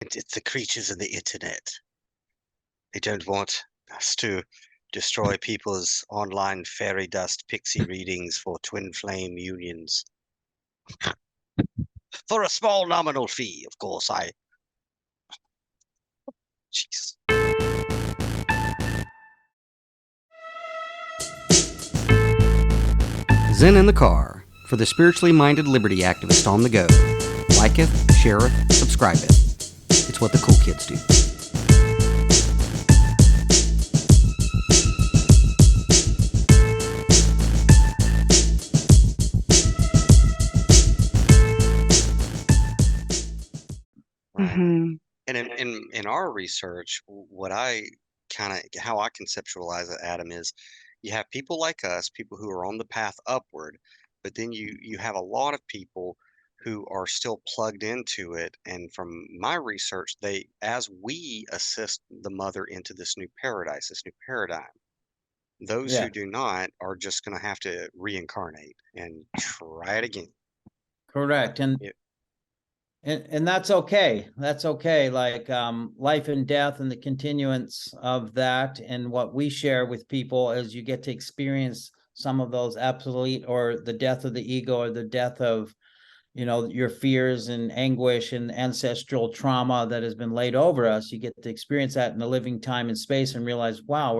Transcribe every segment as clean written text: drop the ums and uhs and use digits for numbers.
It's the creatures of the internet. They don't want us to destroy people's online fairy dust pixie readings for twin flame unions. For a small nominal fee, of course. Jeez. Zen in the car, for the spiritually minded liberty activist on the go. Liketh, shareth, subscribeth. It's what the cool kids do. Right. Mm-hmm. And in our research, what how I conceptualize it, Adam, is you have people like us, people who are on the path upward, but then you have a lot of people who are still plugged into it. And from my research, as we assist the mother into this new paradise, this new paradigm, those Yeah, who do not are just going to have to reincarnate and try it again. correct. And It, and that's okay. That's okay. Like life and death and the continuance of that, and what we share with people as you get to experience some of those absolute, or the death of the ego, or the death of, your fears and anguish and ancestral trauma that has been laid over us. You get to experience that in a living time and space and realize, wow,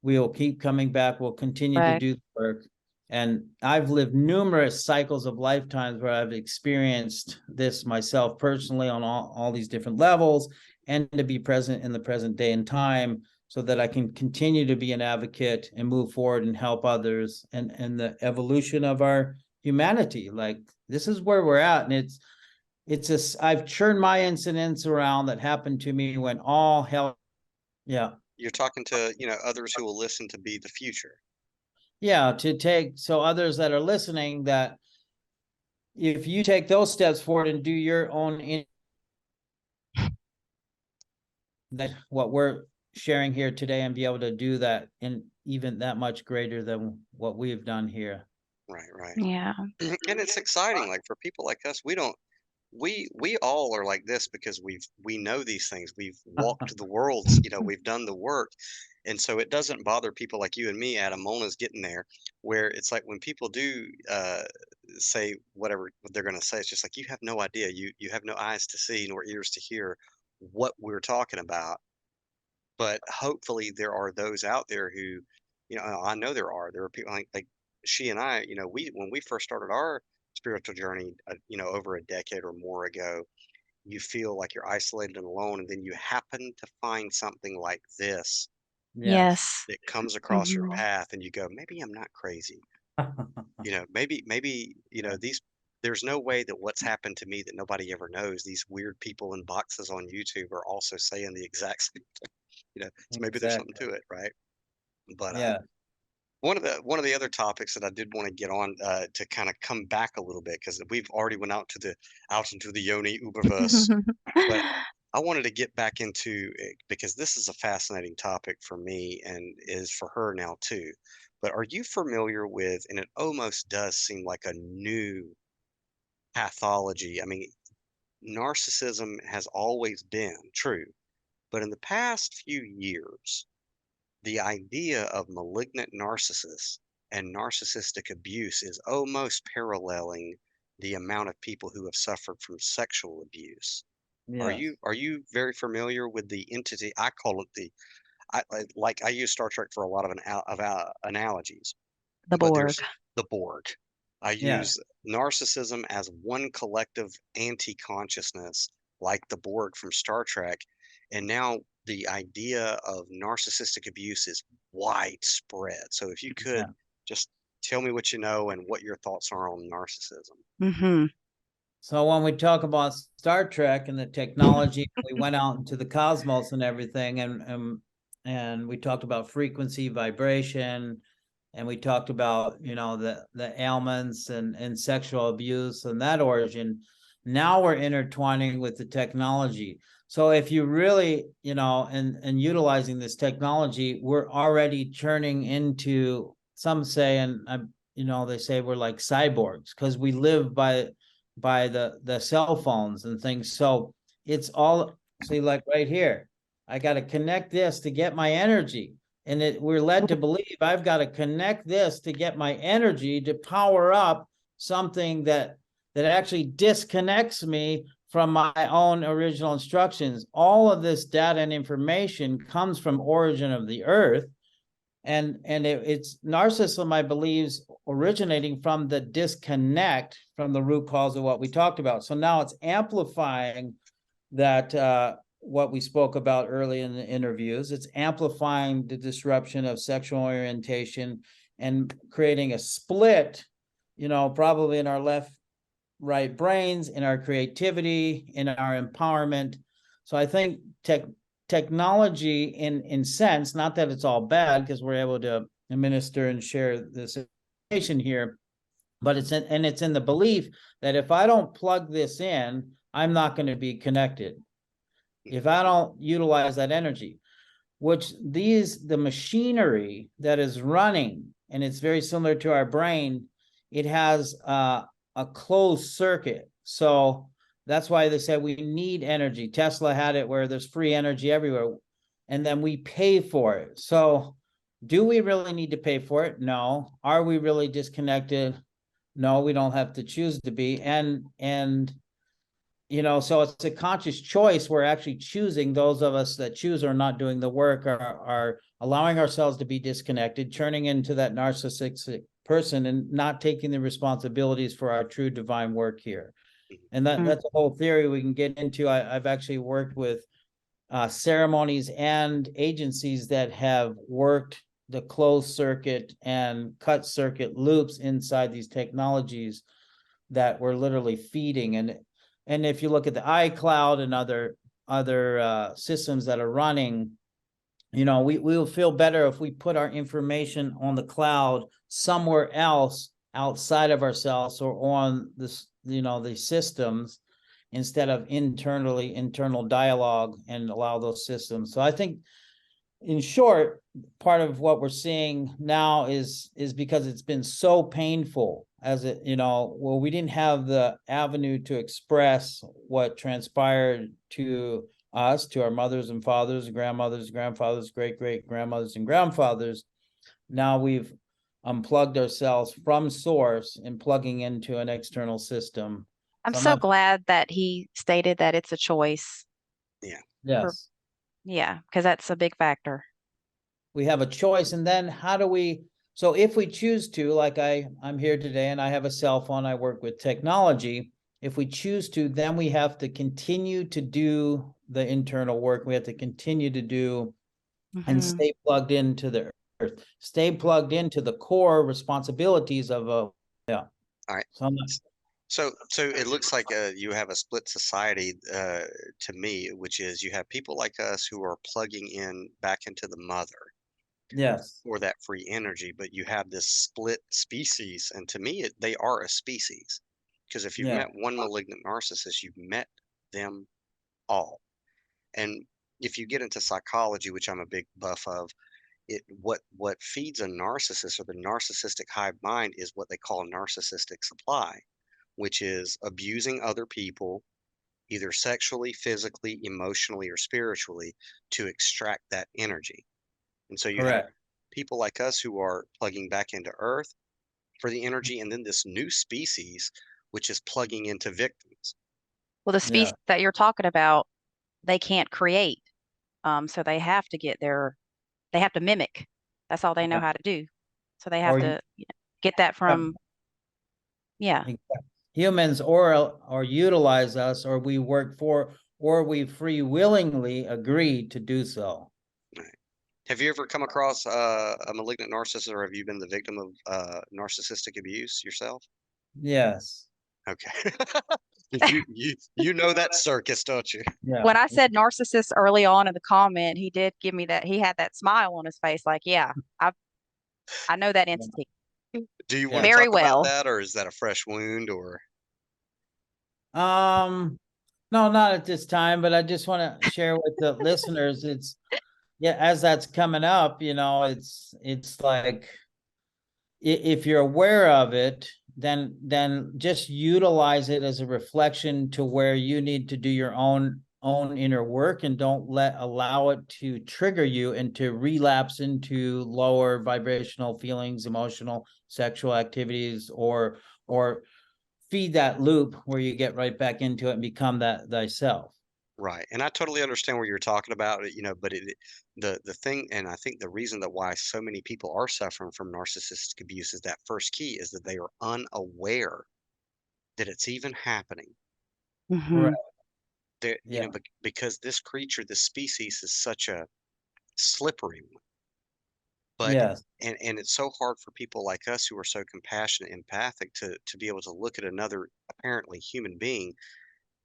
we'll keep coming back. We'll continue to Right. do the work. And I've lived numerous cycles of lifetimes where I've experienced this myself personally on all these different levels, and to be present in the present day and time so that I can continue to be an advocate and move forward and help others and the evolution of our humanity. Like, this is where we're at. And I've churned my incidents around that happened to me when all hell, yeah. you're talking to, others who will listen to be the future. Yeah, to take, so others that are listening, that if you take those steps forward and do your own that what we're sharing here today, and be able to do that in even that much greater than what we've done here. Right. Yeah. And it's exciting. Like for people like us, we all are like this because we know these things. We've walked the world, we've done the work. And so it doesn't bother people like you and me. Adam, Mona's getting there, where it's like when people do say whatever they're going to say, it's just like you have no idea. You have no eyes to see nor ears to hear what we're talking about. But hopefully there are those out there who, I know there are people like she and I, when we first started our spiritual journey, over a decade or more ago, you feel like you're isolated and alone, and then you happen to find something like this Yes. Yes. that comes across your Mhm. path, and you go, maybe I'm not crazy. Maybe, there's no way that what's happened to me that nobody ever knows. These weird people in boxes on YouTube are also saying the exact same thing. So maybe there's something Exactly. to it, right? But Yeah. one of the other topics that I did want to get on to kind of come back a little bit, because we've already went out into the Yoni Uberverse, but I wanted to get back into it because this is a fascinating topic for me and is for her now too. But are you familiar with, and it almost does seem like a new pathology? I mean, narcissism has always been true, but in the past few years, the idea of malignant narcissists and narcissistic abuse is almost paralleling the amount of people who have suffered from sexual abuse. Are Yes. you very familiar with the entity? I call it I use Star Trek for a lot of analogies, The but Borg. there's the Borg. I Yeah. use narcissism as one collective anti-consciousness, like the Borg from Star Trek, and now the idea of narcissistic abuse is widespread. So if you Yeah. could just tell me what you know and what your thoughts are on narcissism. Mm-hmm. So when we talk about Star Trek and the technology, we went out into the cosmos and everything, and we talked about frequency, vibration, and we talked about, the ailments and sexual abuse and that origin. Now we're intertwining with the technology. So if you really, and utilizing this technology, we're already turning into, some say, and they say we're like cyborgs because we live by the cell phones and things. So it's all, see, like right here, I got to connect this to get my energy. And we're led to believe I've got to connect this to get my energy to power up something that actually disconnects me from my own original instructions. All of this data and information comes from origin of the earth. And it's narcissism, I believe, originating from the disconnect from the root cause of what we talked about. So now it's amplifying that, what we spoke about early in the interviews. It's amplifying the disruption of sexual orientation and creating a split, probably in our right brains, in our creativity, in our empowerment. So I think technology in sense, not that it's all bad, because we're able to administer and share this information here, but it's in the belief that if I don't plug this in, I'm not going to be connected. If I don't utilize that energy, which the machinery that is running, and it's very similar to our brain, it has a closed circuit. So that's why they said we need energy. Tesla had it where there's free energy everywhere, and then we pay for it. So do we really need to pay for it? No. Are we really disconnected? No, we don't have to choose to be. And so it's a conscious choice. We're actually choosing. Those of us that choose are not doing the work, are allowing ourselves to be disconnected, turning into that narcissistic person and not taking the responsibilities for our true divine work here. And that's a whole theory we can get into. I've actually worked with ceremonies and agencies that have worked the closed circuit and cut circuit loops inside these technologies that we're literally feeding. And if you look at the iCloud and other systems that are running, we will feel better if we put our information on the cloud somewhere else outside of ourselves or on this, the systems, instead of internal dialogue, and allow those systems. So I think, in short, part of what we're seeing now is because it's been so painful, as we didn't have the avenue to express what transpired to us, to our mothers and fathers, grandmothers, grandfathers, great-great-grandmothers and grandfathers. Now we've unplugged ourselves from source and plugging into an external system. I'm so glad that he stated that it's a choice. Yeah. Yes. Yeah, because that's a big factor. We have a choice. And then so if we choose to, like I'm here today and I have a cell phone, I work with technology. If we choose to, then we have to continue to do the internal work. We have to continue to do and stay plugged into the earth, stay plugged into the core responsibilities of All right. So it looks like you have a split society to me, which is you have people like us who are plugging in back into the mother. Yes. For that free energy, but you have this split species, and to me, they are a species. Because if you've met one malignant narcissist, you've met them all. And if you get into psychology, which I'm a big buff of, what feeds a narcissist, or the narcissistic hive mind, is what they call narcissistic supply, which is abusing other people, either sexually, physically, emotionally, or spiritually, to extract that energy. And so you have people like us who are plugging back into Earth for the energy, and then this new species, which is plugging into victims. Well, the species that you're talking about, they can't create. So they have to they have to mimic. That's all they know how to do. So they have to get that from, humans, or utilize us, or we work for, or we free willingly agree to do so. Have you ever come across a malignant narcissist, or have you been the victim of narcissistic abuse yourself? Yes. Okay. you know that circus, don't you? Yeah. When I said narcissist early on in the comment, he did give me that. He had that smile on his face, like, I know that entity. Do you want to talk about that, or is that a fresh wound, or? No, not at this time, but I just want to share with the listeners. It's as that's coming up, it's like, if you're aware of it, then just utilize it as a reflection to where you need to do your own own inner work and don't allow it to trigger you and to relapse into lower vibrational feelings, emotional, sexual activities, or feed that loop where you get right back into it and become that thyself. Right. And I totally understand what you're talking about, but the thing, and I think the reason that why so many people are suffering from narcissistic abuse is that first key is that they are unaware that it's even happening. Hmm. Right. They're, Yeah. because this creature, this species is such a slippery one. But Yes. and it's so hard for people like us who are so compassionate, empathic to be able to look at another apparently human being,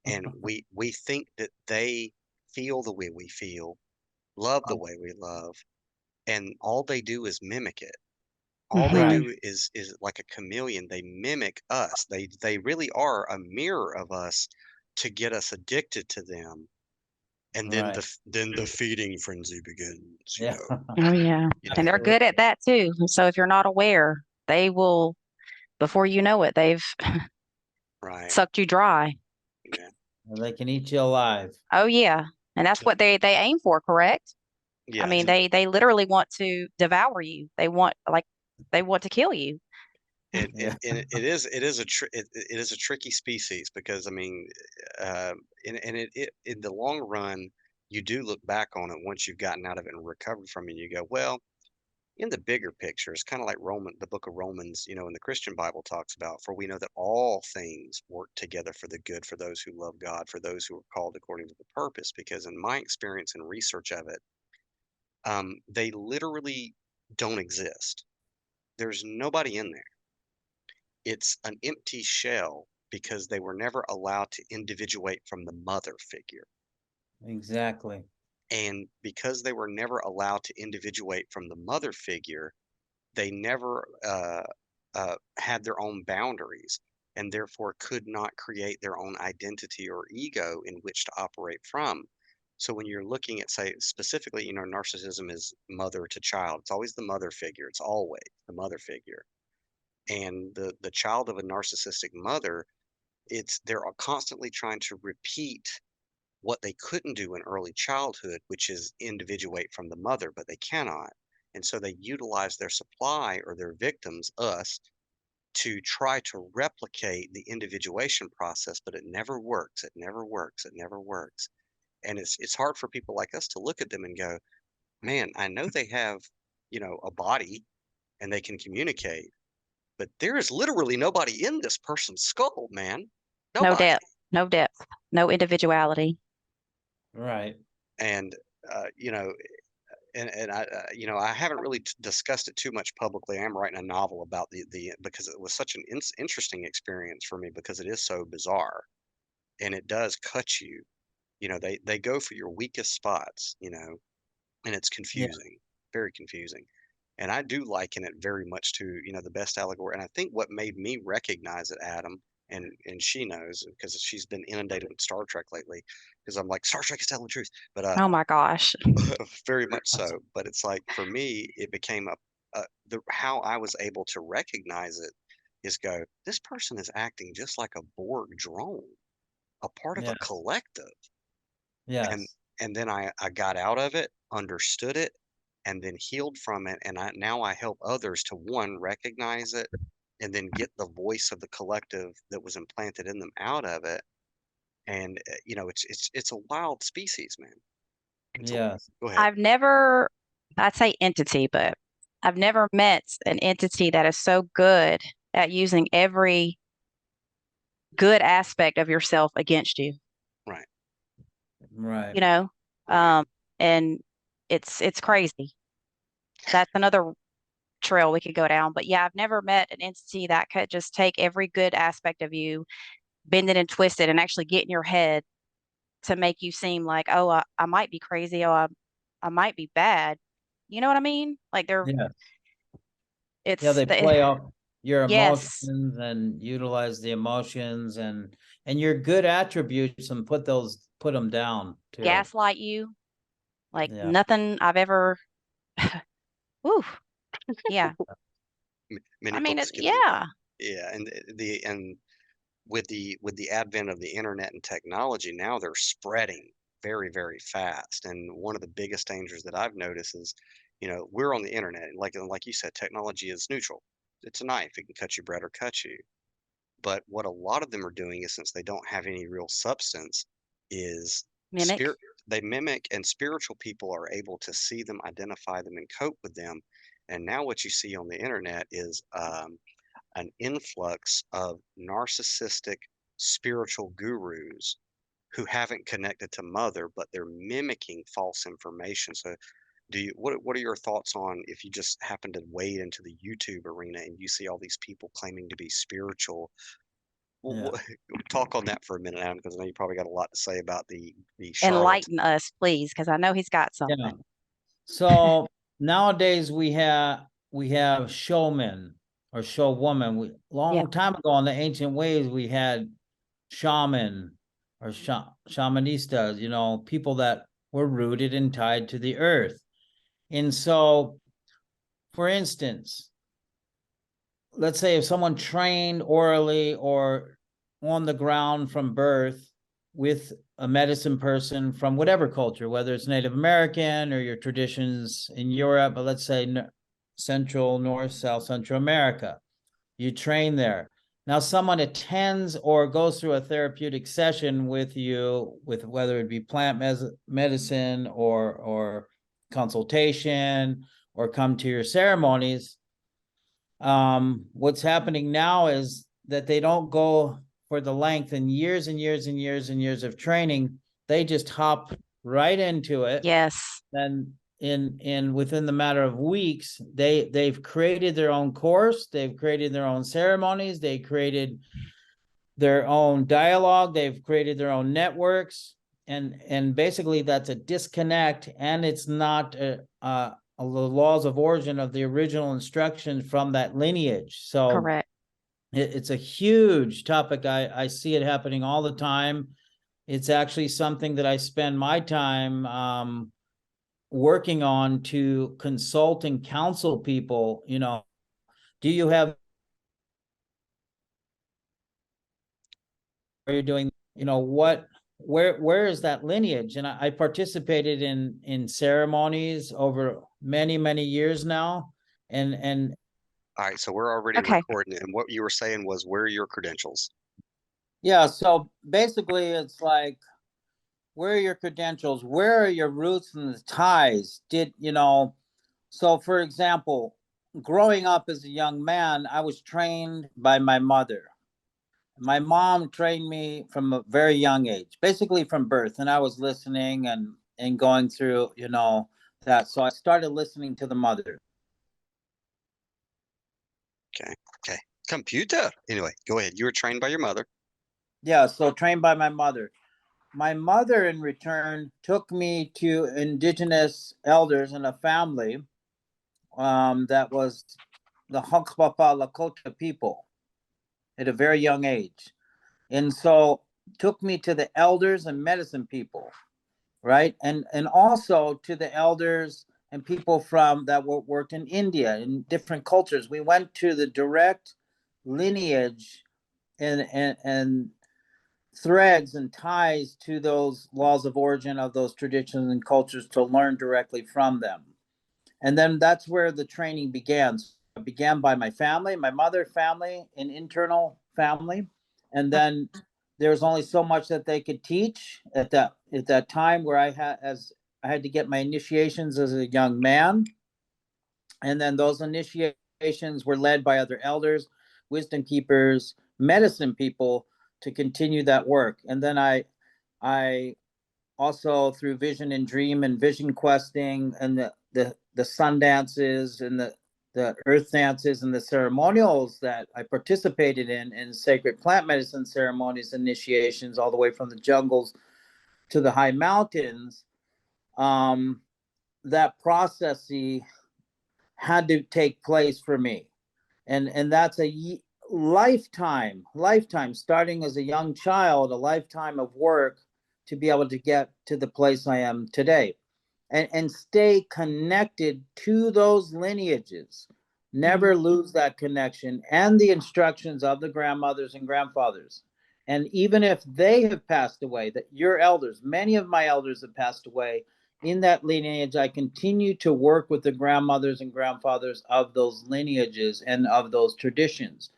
and we think that they feel the way we feel, love the way we love, and all they do is mimic it. All they Hmm. Right. do is like a chameleon. They mimic us. They really are a mirror of us to get us addicted to them. And then Right. the feeding frenzy begins, Yeah. Oh yeah. You And know. they're good at that too. So if you're not aware, they will, before you know it, they've Right. sucked you dry. Yeah. They can eat you alive. Oh yeah. And that's So, what they aim for, correct? I yeah. mean, they literally want to devour you. They want to kill you. Yeah. It is it is a tricky species because I mean, uh, and it in the long run, you do look back on it once you've gotten out of it and recovered from it. You go, well, in the bigger picture, it's kind of like the book of Romans, in the Christian Bible talks about, for we know that all things work together for the good for those who love God, for those who are called according to the purpose. Because in my experience and research of it, they literally don't exist. There's nobody in there. It's an empty shell because they were never allowed to individuate from the mother figure. Exactly. And because they were never allowed to individuate from the mother figure, they never had their own boundaries and therefore could not create their own identity or ego in which to operate from. So when you're looking at, say, specifically, narcissism is mother to child. It's always the mother figure. It's always the mother figure. And the child of a narcissistic mother, they're constantly trying to repeat what they couldn't do in early childhood, which is individuate from the mother, but they cannot. And so they utilize their supply or their victims, us, to try to replicate the individuation process, but it never works. It never works. It never works. And it's hard for people like us to look at them and go, man, I know they have, a body and they can communicate, but there is literally nobody in this person's skull, man. No Nobody. depth, no depth, no individuality. Right. And you know, and I, I haven't really discussed it too much publicly. I'm writing a novel about the because it was such an interesting experience for me because it is so bizarre and it does cut you. They go for your weakest spots, and it's Yeah. confusing, very confusing. And I do liken it very much to, the best allegory. And I think what made me recognize it, Adam, and she knows because she's been inundated with Star Trek lately, because I'm like, Star Trek is telling the truth. But Oh my gosh. very much so. But it's like for me, it became how I was able to recognize it is go, this person is acting just like a Borg drone, a part of Yeah. a collective. And Yes. and then I got out of it, understood it, and then healed from it. And now I help others to one, recognize it, and then get the voice of the collective that was implanted in them out of it. And it's a wild species, man. It's a Yes. Go ahead. I've never, I'd say entity, but I've never met an entity that is so good at using every good aspect of yourself against you, Right, Right. you know? right. And it's crazy. That's another trail we could go down. But yeah, I've never met an entity that could just take every good aspect of you, bend it and twist it, and actually get in your head to make you seem like, oh, I might be crazy, I might be bad. You know what I mean? Like Yeah. Yeah, it's they play off your yes, emotions and utilize the emotions and your good attributes and put them down too. gaslight you like Yeah. nothing I've ever. Ooh, yeah. I mean, Manipulation can be bad. yeah, Yeah, and with the advent of the internet and technology, now they're spreading. very, very fast. And one of the biggest dangers that I've noticed is, we're on the internet, and like you said, technology is neutral. It's a knife. It can cut you bread or cut you. But what a lot of them are doing is, since they don't have any real substance, is Mimic. spirit they mimic, and spiritual people are able to see them, identify them, and cope with them. And now what you see on the internet is an influx of narcissistic spiritual gurus who haven't connected to mother, but they're mimicking false information. So what are your thoughts on, if you just happen to wade into the YouTube arena and you see all these people claiming to be spiritual? Yeah. Talk on that for a minute, Adam, because I know you probably got a lot to say about the charlatan. Enlighten us, please, because I know he's got Yeah. something. So nowadays we have showmen or showwoman. Long time ago in the ancient ways, we had shaman or shamanistas, people that were rooted and tied to the earth. And so, for instance, let's say if someone trained orally or on the ground from birth with a medicine person from whatever culture, whether it's Native American or your traditions in Europe, but let's say Central, North, South, Central America, you train there. Now someone attends or goes through a therapeutic session with you, with whether it be plant medicine or consultation or come to your ceremonies. What's happening now is that they don't go for the length and years and years and years and years of training. They just hop right into it. Yes. Then within the matter of weeks, they've created their own course, they've created their own ceremonies, they created their own dialogue, they've created their own networks, and basically that's a disconnect, and it's not the laws of origin of the original instructions from that lineage. So correct. It's a huge topic. I see it happening all the time. It's actually something that I spend my time working on to consult and counsel people. Do you have, are you doing, where is that lineage? And I participated in ceremonies over many, many years now. And All right, so we're already recording it, and what you were saying was, where are your credentials? yeah, so basically it's like, where are your credentials? Where are your roots and the ties? So for example, growing up as a young man, I was trained by my mother. My mom trained me from a very young age, basically from birth, and I was listening and going through, that. So I started listening to the mother. Okay. Computer. Anyway, go ahead. You were trained by your mother. Yeah, so trained by my mother. My mother, in return, took me to indigenous elders in a family that was the Hunkpapa Lakota people at a very young age. And so took me to the elders and medicine people, right? And also to the elders and people from that worked in India, in different cultures. We went to the direct lineage and threads and ties to those laws of origin of those traditions and cultures to learn directly from them. And then that's where the training began. It began by my family, my mother family, an internal family. And then there's only so much that they could teach at that time, where I had to get my initiations as a young man. And then those initiations were led by other elders, wisdom keepers, medicine people, to continue that work. And then I also, through vision and dream and vision questing and the sun dances and the earth dances and the ceremonials that I participated in sacred plant medicine ceremonies, initiations, all the way from the jungles to the high mountains, that process had to take place for me. And that's a lifetime, starting as a young child, a lifetime of work to be able to get to the place I am today, and stay connected to those lineages, never lose that connection and the instructions of the grandmothers and grandfathers. And even if they have passed away, that your elders, many of my elders have passed away in that lineage, I continue to work with the grandmothers and grandfathers of those lineages and of those traditions.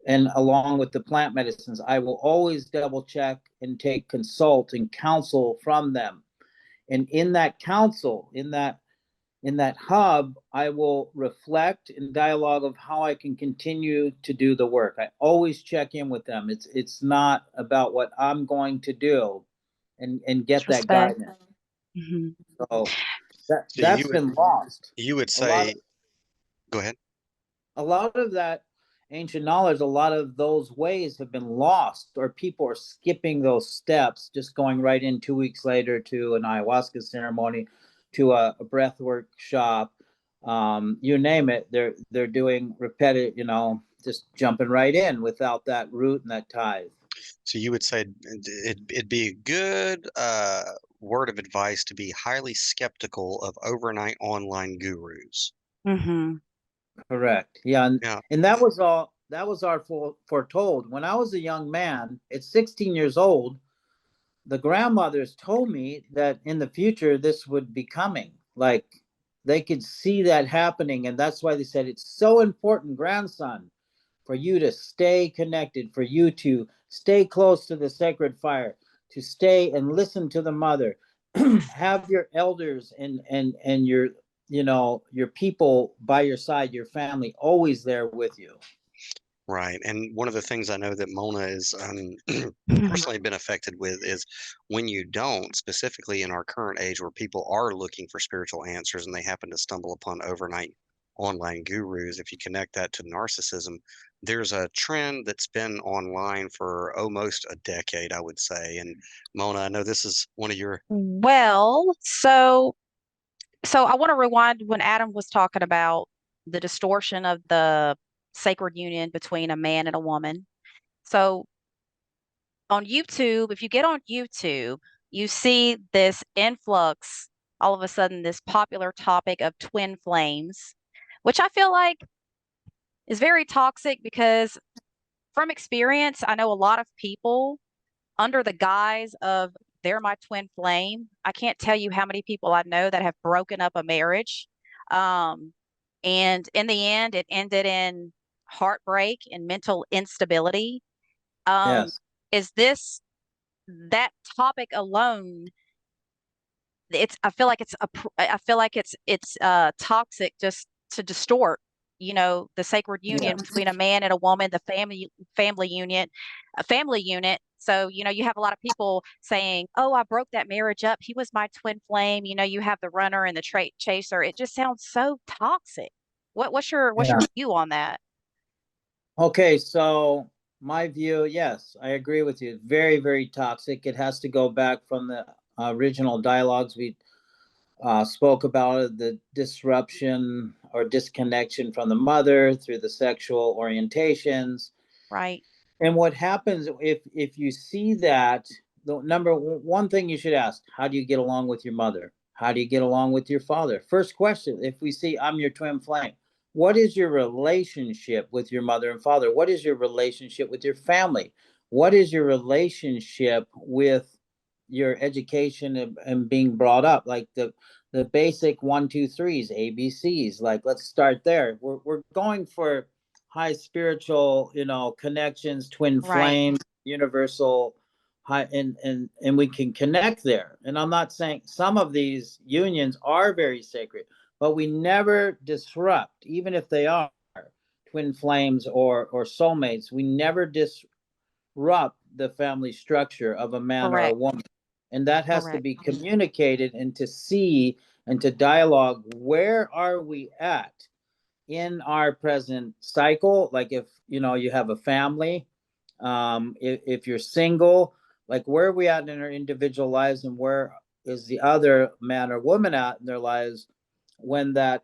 And along with the plant medicines, I will always double check and take consult and counsel from them. And in that counsel, in that hub, I will reflect in dialogue of how I can continue to do the work. I always check in with them. It's not about what I'm going to do and get that Respect. guidance. Mm-hmm. So So that's been lost. you would A lot say, go ahead. a lot of that ancient knowledge, a lot of those ways have been lost, or people are skipping those steps, just going right in 2 weeks later to an ayahuasca ceremony, to a breath workshop. You name it, they're doing repetitive, just jumping right in without that root and that tithe. So you would say it'd be a good word of advice to be highly skeptical of overnight online gurus. Mm-hmm. Correct. Yeah, Yeah. and that was our foretold. When I was a young man, at 16 years old, the grandmothers told me that in the future this would be coming. Like, they could see that happening, and that's why they said it's so important, grandson, for you to stay connected, for you to stay close to the sacred fire, to stay and listen to the mother, have your elders and your people by your side, your family always there with you. Right. And one of the things I know that Mona is personally been affected with is when you don't, specifically in our current age where people are looking for spiritual answers and they happen to stumble upon overnight online gurus, if you connect that to narcissism, there's a trend that's been online for almost a decade, I would say. And Mona, I know this is one of your, Well, so I want to rewind when Adam was talking about the distortion of the sacred union between a man and a woman. So on YouTube, if you get on YouTube, you see this influx, all of a sudden, this popular topic of twin flames, which I feel like is very toxic because from experience, I know a lot of people under the guise of they're my twin flame. I can't tell you how many people I know that have broken up a marriage. Um, and in the end, it ended in heartbreak and mental instability. Um, Yes. is this that topic alone? I feel like I feel like it's toxic just to distort, the sacred union Yes. between a man and a woman, the family unit, a family unit. So, you have a lot of people saying, "Oh, I broke that marriage up. He was my twin flame." You have the runner and the chaser. It just sounds so toxic. What's your Yeah. view on that? Okay, so my view, yes, I agree with you. Very, very toxic. It has to go back from the original dialogues we spoke about, the disruption or disconnection from the mother through the sexual orientations. Right. And what happens if you see that, the number one thing you should ask, how do you get along with your mother? How do you get along with your father? First question, if we see I'm your twin flame, what is your relationship with your mother and father? What is your relationship with your family? What is your relationship with your education and being brought up? Like the basic 1, 2, 3s, ABCs. Like, let's start there. We're going for high spiritual, connections, twin Right. flames, universal high, and we can connect there. And I'm not saying some of these unions are very sacred, but we never disrupt, even if they are twin flames or soulmates, we never disrupt the family structure of a man or a Correct. woman. And that has to Correct. be communicated and to see and to dialogue, where are we at in our present cycle? Like, if you have a family, if you're single, like, where are we at in our individual lives, and where is the other man or woman at in their lives when that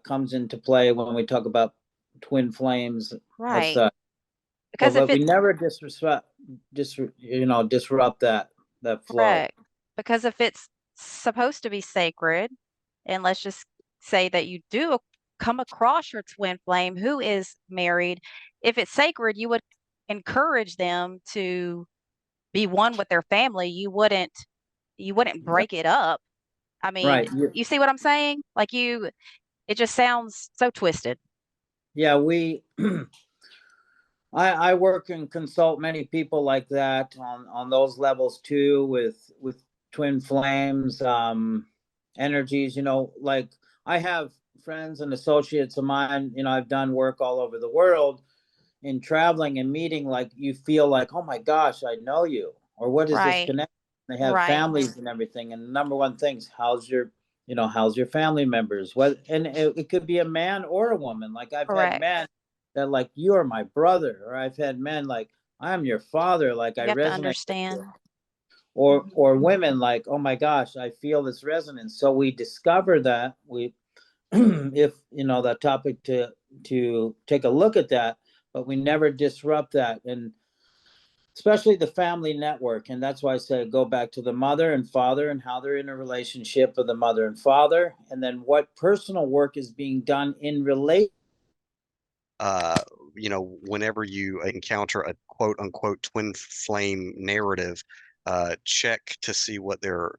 comes into play when we talk about twin flames as Right. such. So, Because if but we it's never disrupt that flow. correct, because if it's supposed to be sacred, and let's just say that you do come across your twin flame who is married, if it's sacred, you would encourage them to be one with their family, you wouldn't break it up. I mean, Right. you see what I'm saying? Like it just sounds so twisted. Yeah, I work and consult many people like that on those levels too, with twin flames, energies, like I have friends and associates of mine, I've done work all over the world in traveling and meeting, like you feel like, oh my gosh, I know you, or what is this Right. connection? They have Right. families and everything. And the number one things, how's your family members? What, and it could be a man or a woman. Like I've had Correct. men that like, you are my brother, or I've had men like, I'm your father, like You I have to resonate with you. understand. Or women like, oh my gosh, I feel this resonance. So we discover that we if that topic to take a look at that, but we never disrupt that, and especially the family network. And that's why I said go back to the mother and father and how they're in a relationship with the mother and father, and then what personal work is being done in relation. Whenever you encounter a quote unquote twin flame narrative, check to see what their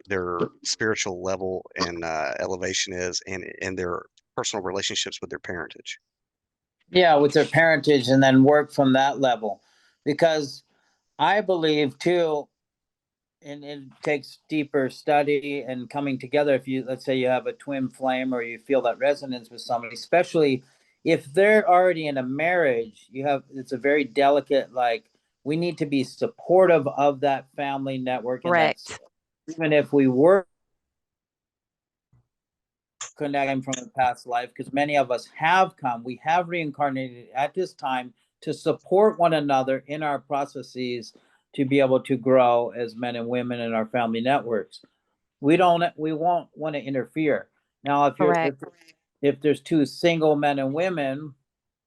spiritual level and elevation is, and their personal relationships with their parentage. Yeah, with their parentage, and then work from that level, because I believe too, and it takes deeper study and coming together. If you, let's say you have a twin flame, or you feel that resonance with somebody, especially if they're already in a marriage, it's a very delicate, like we need to be supportive of that family network. And that's Correct. even if we were connecting from a past life, because many of us we have reincarnated at this time to support one another in our processes to be able to grow as men and women in our family networks. We won't want to interfere. Now, Correct. if there's two single men and women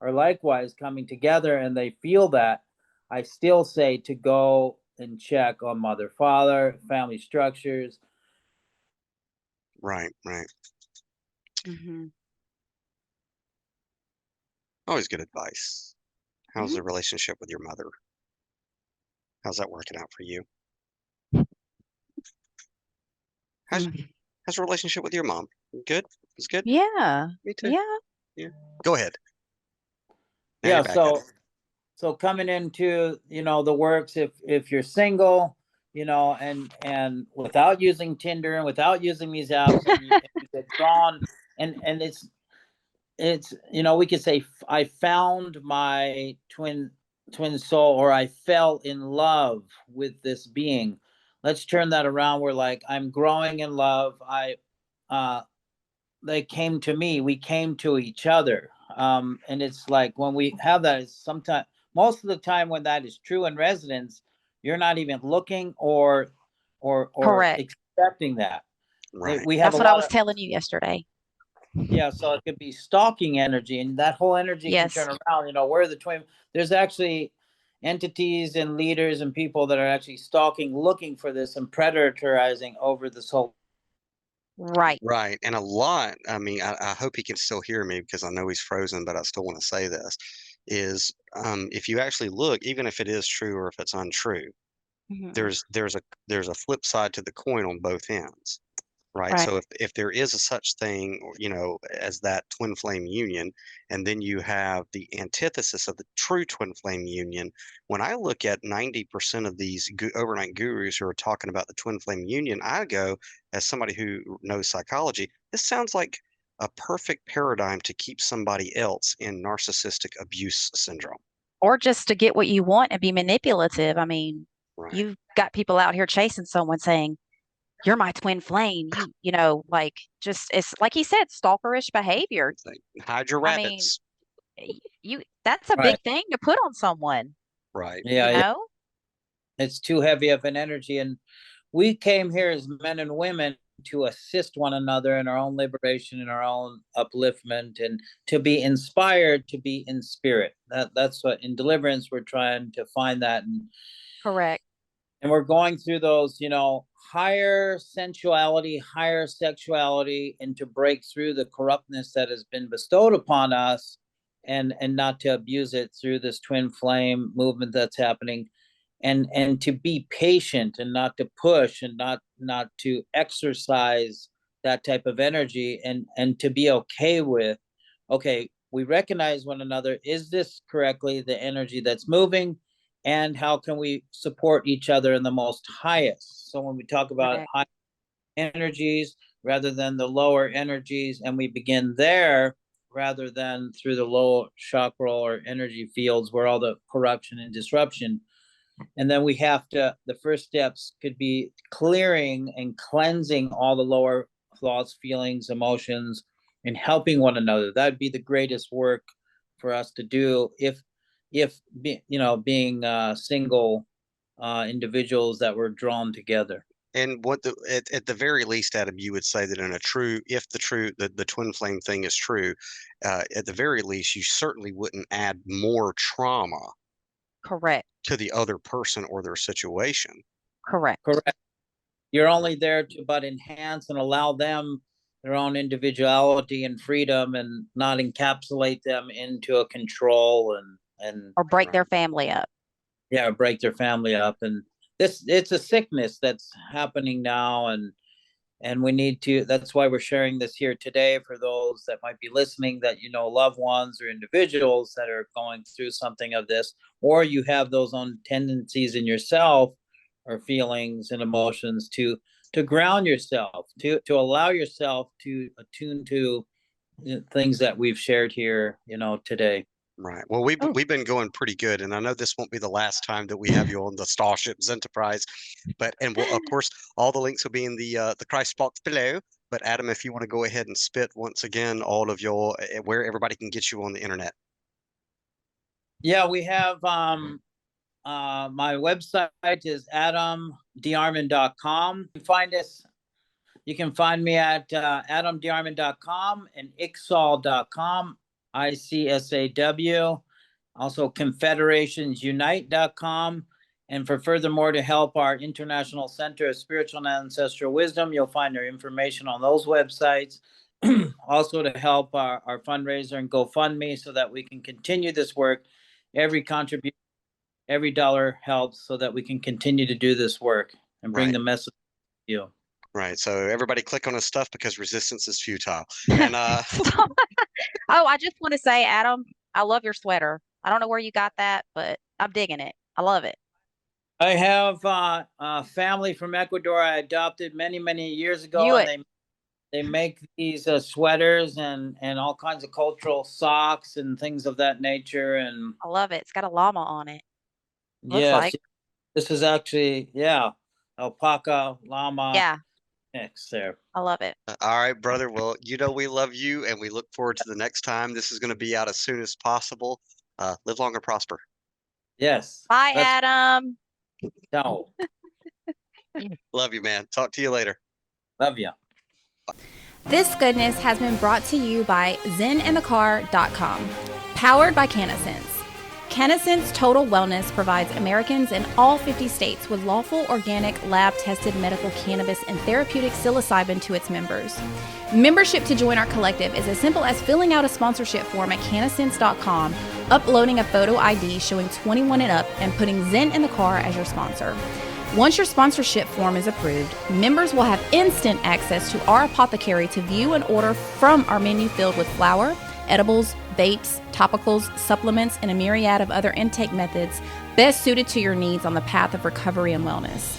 are likewise coming together and they feel that, I still say to go and check on mother, father, family structures. Right, right. Mm-hmm. Always good advice. How's Mm-hmm. the relationship with your mother? How's that working out for you? How's Mm-hmm. how's the relationship with your mom? Good? It's good? Yeah. Me too. Yeah. Yeah. Go ahead. Now you're Yeah, back at it. so coming into the works, if you're single, and without using Tinder and without using these apps, and you get drawn, and it's we could say I found my twin soul, or I fell in love with this being. Let's turn that around. We're like, I'm growing in love. uh they came to me, we came to each other. And it's like when we have that, it's sometimes, most of the time when that is true in residence, you're not even looking or Correct. expecting that. Right. We have a That's what I lot was of, telling you yesterday. yeah, so it could be stalking energy, and that whole energy can Yes. turn around. Where the twin, there's actually entities and leaders and people that are actually stalking, looking for this and predatorizing over this whole. Right. Right. And a lot, I mean, I hope he can still hear me because I know he's frozen, but I still want to say this is if you actually look, even if it is true or if it's untrue, Mm-hmm. there's a flip side to the coin on both ends. Right. Right. So if there is a such thing, as that twin flame union, and then you have the antithesis of the true twin flame union, when I look at 90% of these overnight gurus who are talking about the twin flame union, I go, as somebody who knows psychology, this sounds like a perfect paradigm to keep somebody else in narcissistic abuse syndrome. Or just to get what you want and be manipulative. I mean, Right. you've got people out here chasing someone saying, you're my twin flame. Like just it's like he said, stalkerish behavior. It's like, hide your I mean, rabbits. that's a Right. big thing to put on someone, Right. you Yeah, know? it's too heavy of an energy. And we came here as men and women to assist one another in our own liberation and our own upliftment, and to be inspired to be in spirit. That's what in deliverance we're trying to find that. Correct. And we're going through those, higher sensuality, higher sexuality, and to break through the corruptness that has been bestowed upon us, and not to abuse it through this twin flame movement that's happening, and to be patient and not to push and not to exercise that type of energy, and to be okay with, okay, we recognize one another. Is this correctly the energy that's moving? And how can we support each other in the most highest? So when we talk about Correct. high energies rather than the lower energies, and we begin there rather than through the low chakra or energy fields where all the corruption and disruption. And then we have to, the first steps could be clearing and cleansing all the lower thoughts, feelings, emotions, and helping one another. That'd be the greatest work for us to do if being single individuals that were drawn together. And what at the very least, Adam, you would say that in a if the twin flame thing is true, at the very least, you certainly wouldn't add more trauma Correct. to the other person or their situation. Correct. Correct. You're only there to but enhance and allow them their own individuality and freedom, and not encapsulate them into a control and Or break their family up. yeah, break their family up. And it's a sickness that's happening now, and we need to, that's why we're sharing this here today for those that might be listening, that loved ones or individuals that are going through something of this, or you have those own tendencies in yourself or feelings and emotions, to ground yourself, to allow yourself to attune to things that we've shared here today. Right. Well, we've been going pretty good, and I know this won't be the last time that we have you on the Starships Enterprise, and we'll, of course, all the links will be in the Christ box below. But Adam, if you want to go ahead and spit once again all of your where everybody can get you on the internet. Yeah, we have my website is adamdearmon.com. You can find me at adamdearmon.com and ixal.com. ICSAW, also confederationsunite.com. And for furthermore, to help our International Center of Spiritual and Ancestral Wisdom, you'll find our information on those websites. Also to help our fundraiser and GoFundMe so that we can continue this work. Every contribution, every dollar helps so that we can continue to do this work and bring the message to you. Right. So everybody click on his stuff, because resistance is futile. And Oh, I just want to say, Adam, I love your sweater. I don't know where you got that, but I'm digging it. I love it. I have a family from Ecuador I adopted many, many years ago. And they make these sweaters and all kinds of cultural socks and things of that nature. And I love it. It's got a llama on it. yes, this is actually, alpaca, llama. Yeah. Mix there. I love it. all right, brother. Well, we love you, and we look forward to the next time. This is going to be out as soon as possible. Live long and prosper. Yes. Bye, Adam. No. Love you, man. Talk to you later. Love you. This goodness has been brought to you by zenandthecar.com, powered by CannaSense. CannaSense Total Wellness provides Americans in all 50 states with lawful, organic, lab-tested medical cannabis and therapeutic psilocybin to its members. Membership to join our collective is as simple as filling out a sponsorship form at cannasense.com, uploading a photo ID showing 21 and up, and putting Zen in the Car as your sponsor. Once your sponsorship form is approved, members will have instant access to our apothecary to view and order from our menu filled with flower, edibles, vapes, topicals, supplements, and a myriad of other intake methods best suited to your needs on the path of recovery and wellness.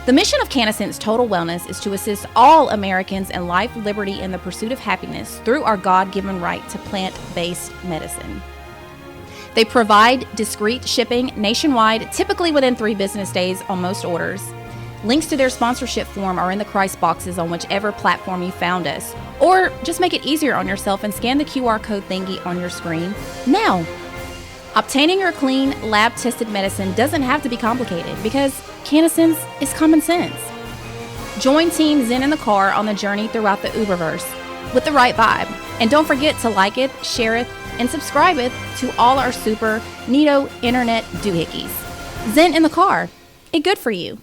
The mission of CannaSense Total Wellness is to assist all Americans in life, liberty, and the pursuit of happiness through our God-given right to plant-based medicine. They provide discreet shipping nationwide, typically within 3 business days on most orders. Links to their sponsorship form are in the Christ boxes on whichever platform you found us. Or just make it easier on yourself and scan the QR code thingy on your screen now. Obtaining your clean, lab-tested medicine doesn't have to be complicated because CannaSense is common sense. Join Team Zen in the Car on the journey throughout the Uberverse with the right vibe. And don't forget to like it, share it, and subscribe it to all our super neato internet doohickeys. Zen in the Car. It good for you.